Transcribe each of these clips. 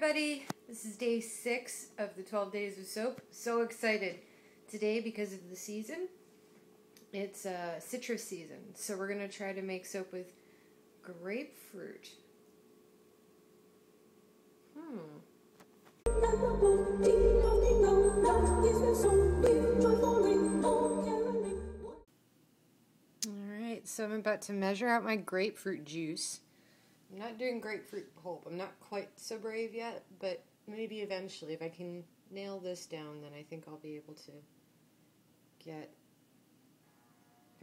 everybody, this is day 6 of the 12 days of soap. So excited today because of the season. It's citrus season, so we're going to try to make soap with grapefruit. Alright, so I'm about to measure out my grapefruit juice. I'm not doing grapefruit pulp. I'm not quite so brave yet, but maybe eventually, if I can nail this down, then I think I'll be able to get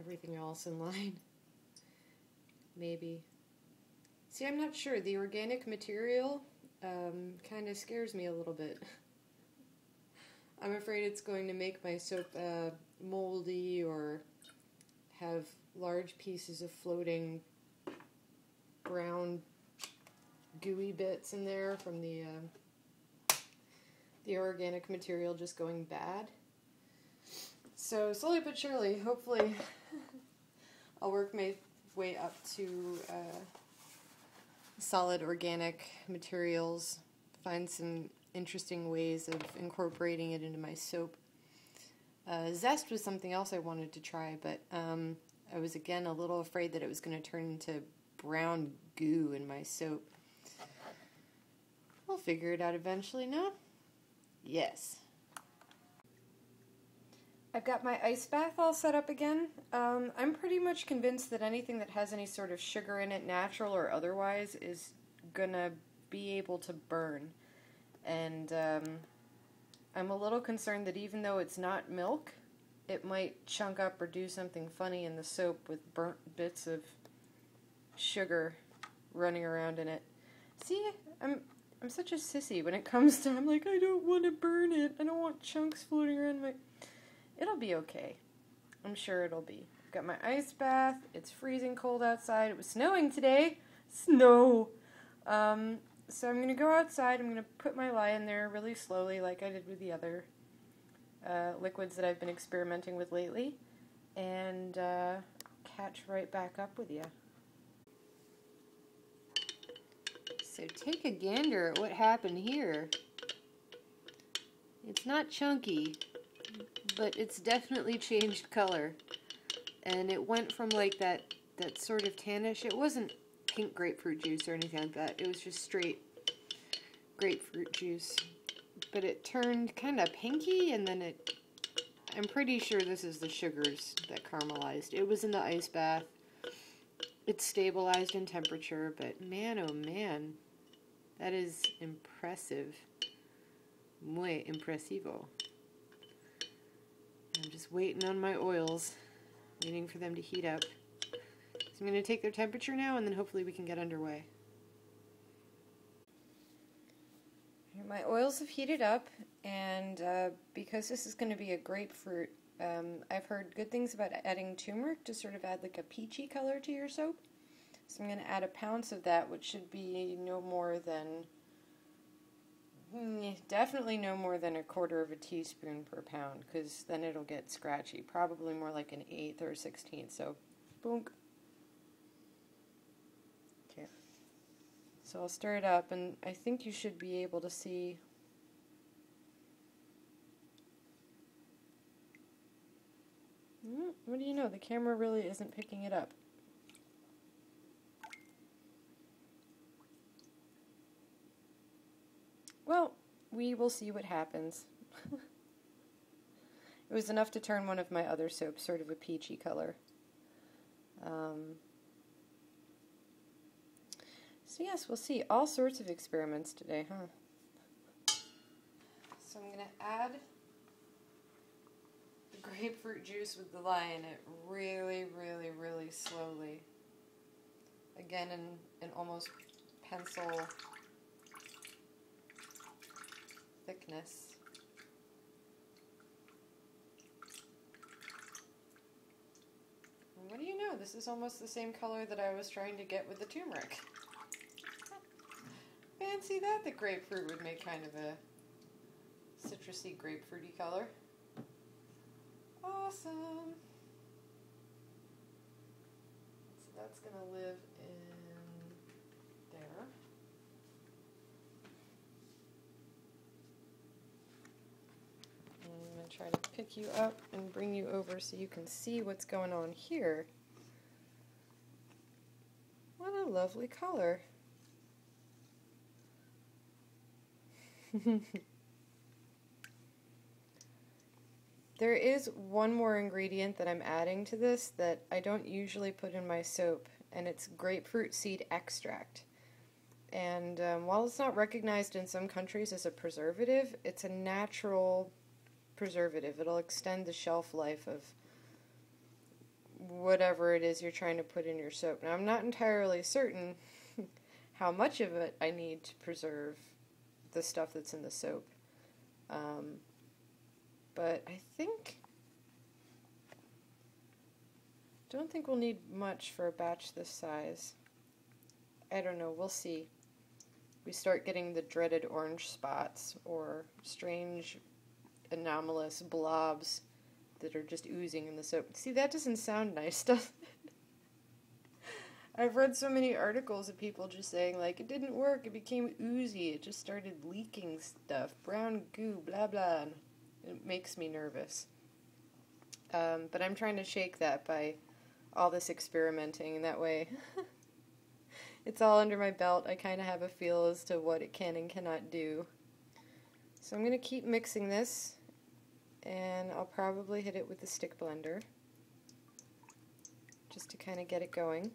everything else in line. Maybe. See, I'm not sure. The organic material kind of scares me a little bit. I'm afraid it's going to make my soap moldy or have large pieces of floating brown gooey bits in there from the organic material just going bad. So slowly but surely, hopefully I'll work my way up to solid organic materials, find some interesting ways of incorporating it into my soap. Zest was something else I wanted to try, but I was again a little afraid that it was going to turn into brown goo in my soap. I'll figure it out eventually, no? Yes. I've got my ice bath all set up again. I'm pretty much convinced that anything that has any sort of sugar in it, natural or otherwise, is gonna be able to burn. And I'm a little concerned that even though it's not milk, it might chunk up or do something funny in the soap with burnt bits of sugar running around in it. See, I'm such a sissy when it comes to, I'm like, I don't want to burn it. I don't want chunks floating around my... It'll be okay. I'm sure it'll be. I've got my ice bath. It's freezing cold outside. It was snowing today. Snow! So I'm going to go outside. I'm going to put my lye in there really slowly like I did with the other liquids that I've been experimenting with lately. And catch right back up with you. So take a gander at what happened here. It's not chunky, but it's definitely changed color. And it went from like that sort of tannish, it wasn't pink grapefruit juice or anything like that, it was just straight grapefruit juice. But it turned kind of pinky, and then I'm pretty sure this is the sugars that caramelized. It was in the ice bath. It's stabilized in temperature, but man, oh man, that is impressive. Muy impresivo. I'm just waiting on my oils, waiting for them to heat up. So I'm going to take their temperature now, and then hopefully we can get underway. My oils have heated up, and because this is going to be a grapefruit, I've heard good things about adding turmeric to sort of add like a peachy color to your soap. So I'm going to add a pounce of that, which should be no more than, definitely no more than 1/4 teaspoon per pound, because then it'll get scratchy. Probably more like an 1/8 or 1/16. So, boom. Okay. So I'll stir it up, and I think you should be able to see. What do you know? The camera really isn't picking it up. Well, we will see what happens. It was enough to turn one of my other soaps sort of a peachy color. So yes, we'll see. All sorts of experiments today, huh? So I'm going to add the grapefruit juice with the lye in it really, really, really slowly. Again, in almost pencil thickness. And what do you know? This is almost the same color that I was trying to get with the turmeric. Fancy that, the grapefruit would make kind of a citrusy grapefruity color. Awesome! So that's going to live in there. pick you up and bring you over so you can see what's going on here. What a lovely color. There is one more ingredient that I'm adding to this that I don't usually put in my soap, and it's grapefruit seed extract. And while it's not recognized in some countries as a preservative, it's a natural preservative. It'll extend the shelf life of whatever it is you're trying to put in your soap. Now, I'm not entirely certain how much of it I need to preserve the stuff that's in the soap. But I don't think we'll need much for a batch this size. I don't know, we'll see. We start getting the dreaded orange spots or strange anomalous blobs that are just oozing in the soap. See, that doesn't sound nice, does it? I've read so many articles of people just saying, like, it didn't work, it became oozy, it just started leaking stuff, brown goo, blah blah. And it makes me nervous. But I'm trying to shake that by all this experimenting, and that way it's all under my belt. I kind of have a feel as to what it can and cannot do. So I'm going to keep mixing this, and I'll probably hit it with the stick blender just to kind of get it going.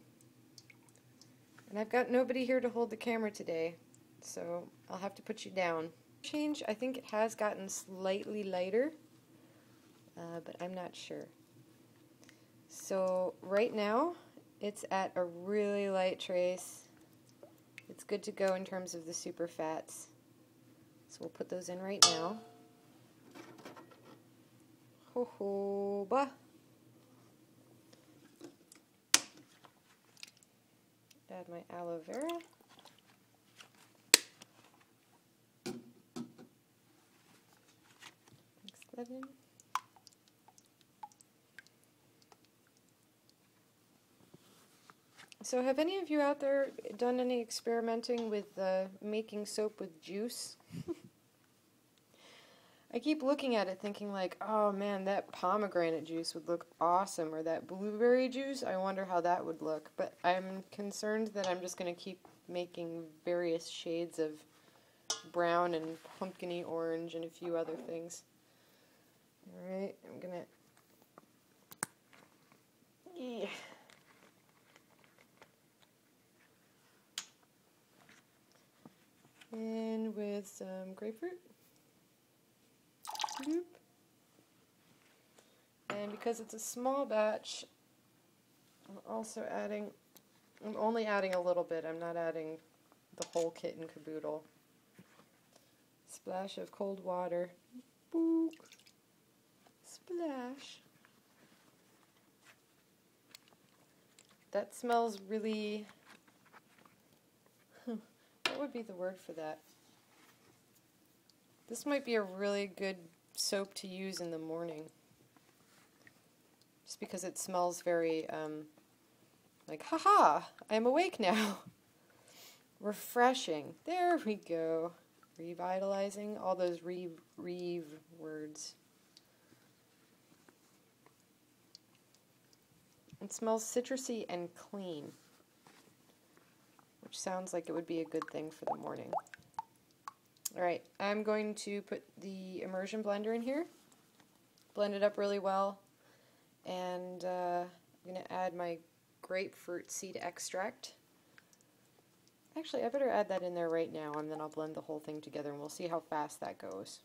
And I've got nobody here to hold the camera today, so I'll have to put you down. Change, I think it has gotten slightly lighter, but I'm not sure. So right now it's at a really light trace. It's good to go in terms of the super fats. So we'll put those in right now. Jojoba. Add my aloe vera. Mix that in. So have any of you out there done any experimenting with making soap with juice? I keep looking at it thinking like, oh man, that pomegranate juice would look awesome, or that blueberry juice, I wonder how that would look. But I'm concerned that I'm just going to keep making various shades of brown and pumpkin-y orange and a few other things. Alright, I'm going to... Yeah. And with some grapefruit. Bloop. And because it's a small batch, I'm only adding a little bit. I'm not adding the whole kit and caboodle. Splash of cold water. Boop. Splash. That smells really... What would be the word for that? This might be a really good soap to use in the morning. Just because it smells very, like, haha, I'm awake now. Refreshing. There we go. Revitalizing. All those reeve words. It smells citrusy and clean, which sounds like it would be a good thing for the morning. Alright, I'm going to put the immersion blender in here, blend it up really well, and I'm going to add my grapefruit seed extract. Actually, I better add that in there right now, and then I'll blend the whole thing together, and we'll see how fast that goes.